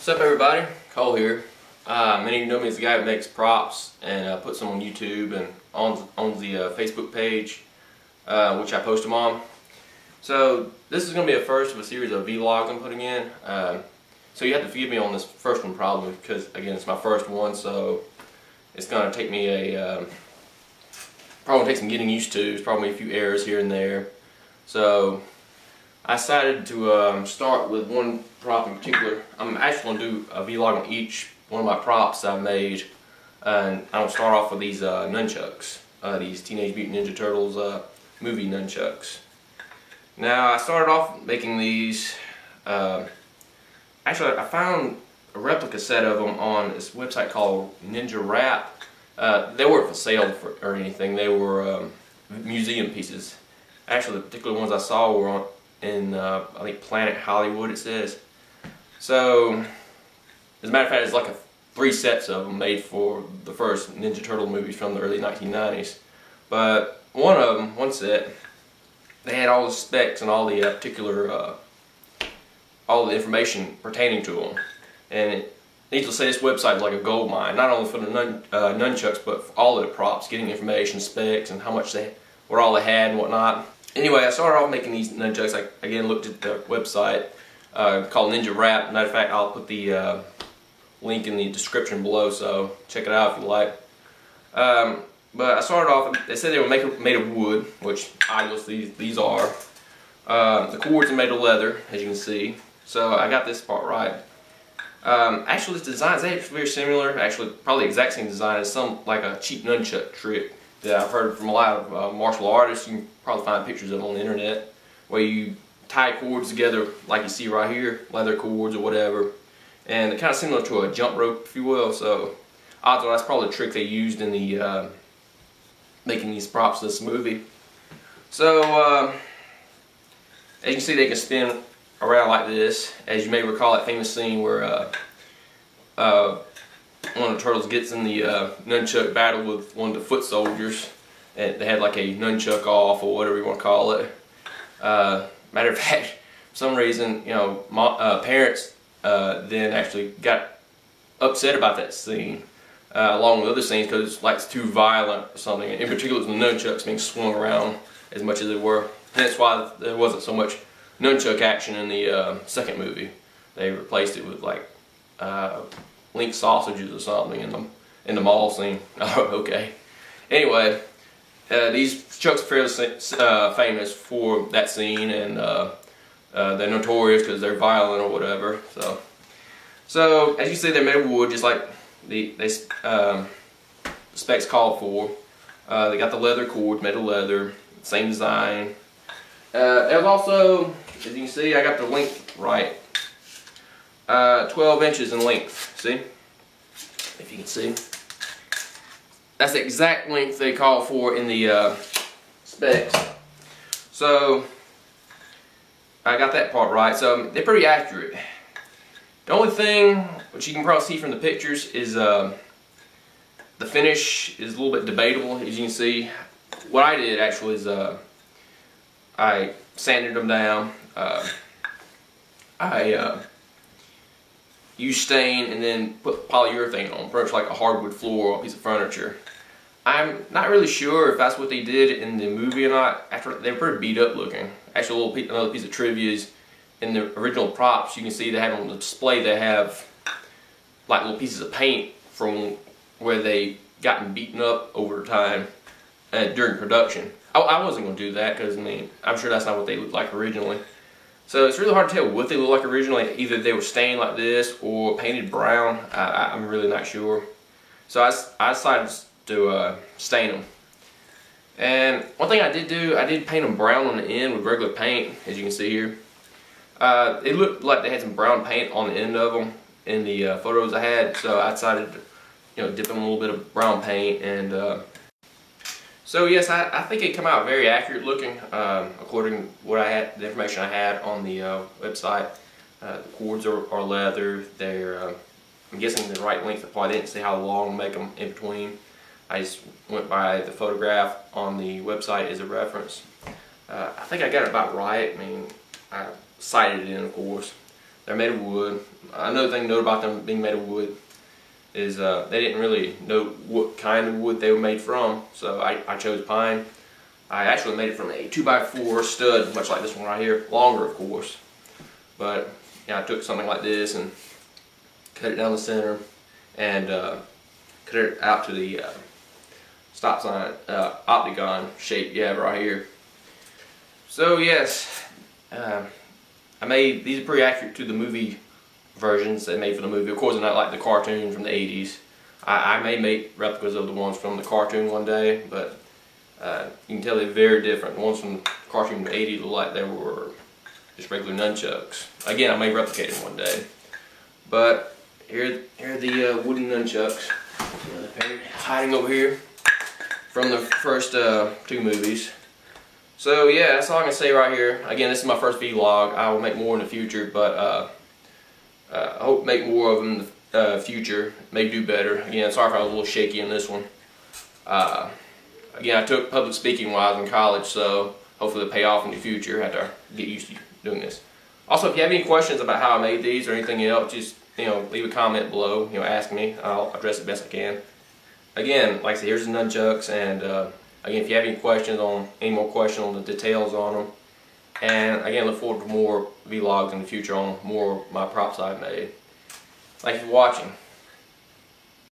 What's up, everybody? Cole here. Many of you know me as the guy that makes props and puts them on YouTube and on the Facebook page, which I post them on. So this is going to be a first of a series of vlogs I'm putting in. So you have to forgive me on this first one probably because, again, it's my first one, so it's going to take me probably take some getting used to. There's probably a few errors here and there. So I decided to start with one prop in particular. I'm actually going to do a vlog on each one of my props I've made, and I'll start off with these nunchucks, these Teenage Mutant Ninja Turtles movie nunchucks. Now I started off making these. Actually, I found a replica set of them on this website called Ninja Wrap. They weren't for sale or anything. They were museum pieces. Actually, the particular ones I saw were on I think Planet Hollywood, it says. So, as a matter of fact, it's like 3 sets of them made for the first Ninja Turtle movies from the early 1990s. But one of them, one set, they had all the specs and all the particular, all the information pertaining to them. And needless to say, this website is like a gold mine, not only for the nunchucks, but for all of the props, getting information, specs, and how much what all they had and whatnot. Anyway, I started off making these nunchucks. I again looked at the website called Ninja Wrap. Matter of fact, I'll put the link in the description below, so check it out if you like. But I started off, they said they were made of wood, which obviously these are. The cords are made of leather, as you can see. So I got this part right. Actually, this design is actually very similar, actually probably the exact same design as like a cheap nunchuck trick that I've heard from a lot of martial artists. You can probably find pictures of them on the internet, where you tie cords together like you see right here, leather cords or whatever, and they're kind of similar to a jump rope, if you will. So odds are that's probably the trick they used in the making these props for this movie. So as you can see, they can spin around like this. As you may recall that famous scene where one of the turtles gets in the nunchuck battle with one of the foot soldiers, and they had like a nunchuck off or whatever you want to call it. Matter of fact, for some reason, you know, parents then actually got upset about that scene, along with other scenes, because it's too violent or something. In particular, the nunchucks being swung around as much as they were. And that's why there wasn't so much nunchuck action in the second movie. They replaced it with like Link sausages or something in the mall scene. Oh, okay. Anyway, these chucks are fairly famous for that scene, and they're notorious because they're violent or whatever. So as you see, they're made of wood, just like the specs called for. They got the leather cords made of leather, same design. There's also, as you can see, I got the length right. 12 inches in length, see? If you can see. That's the exact length they call for in the specs. So, I got that part right. So, they're pretty accurate. The only thing, which you can probably see from the pictures, is the finish is a little bit debatable. As you can see, what I did actually is I sanded them down. I used stain and then put polyurethane on, pretty much like a hardwood floor or a piece of furniture. I'm not really sure if that's what they did in the movie or not. After they were pretty beat up looking. Actually, another piece of trivia is in the original props, you can see they have on the display, they have like little pieces of paint from where they gotten beaten up over time during production. I wasn't going to do that because, I mean, I'm sure that's not what they looked like originally. So it's really hard to tell what they look like originally. Either they were stained like this or painted brown. I'm really not sure. So I decided to stain them. And one thing I did do, I did paint them brown on the end with regular paint, as you can see here. It looked like they had some brown paint on the end of them in the photos I had. So I decided to, dip in a little bit of brown paint, and so yes, I think it came out very accurate looking, according to what the information I had on the website. The cords are leather. They're, I'm guessing the right length. I didn't see how long to make them in between. I just went by the photograph on the website as a reference. I think I got it about right. I mean, I sighted it in, of course. They're made of wood. Another thing to note about them being made of wood is they didn't really know what kind of wood they were made from, so I chose pine. I actually made it from a 2x4 stud, much like this one right here, longer of course. But yeah, I took something like this and cut it down the center and cut it out to the stop sign octagon shape you have right here. So yes, I made these are pretty accurate to the movie versions they made for the movie. Of course, they're not like the cartoon from the 80s. I may make replicas of the ones from the cartoon one day, but you can tell they're very different. The ones from the cartoon from the 80s look like they were just regular nunchucks. Again, I may replicate them one day. But here are the wooden nunchucks. They're hiding over here from the first two movies. So yeah, that's all I can say right here. Again, this is my first vlog. I will make more in the future, but I hope to make more of them in the future. Maybe do better. Again, sorry if I was a little shaky in this one. Again, I took public speaking while I was in college, so hopefully it'll pay off in the future after I get used to doing this. Also, if you have any questions about how I made these or anything else, just leave a comment below. Ask me. I'll address it best I can. Again, like I said, here's the nunchucks, and again, if you have any questions on the details on them, and again, look forward to more vlogs in the future on more of my props I've made. Thank you for watching.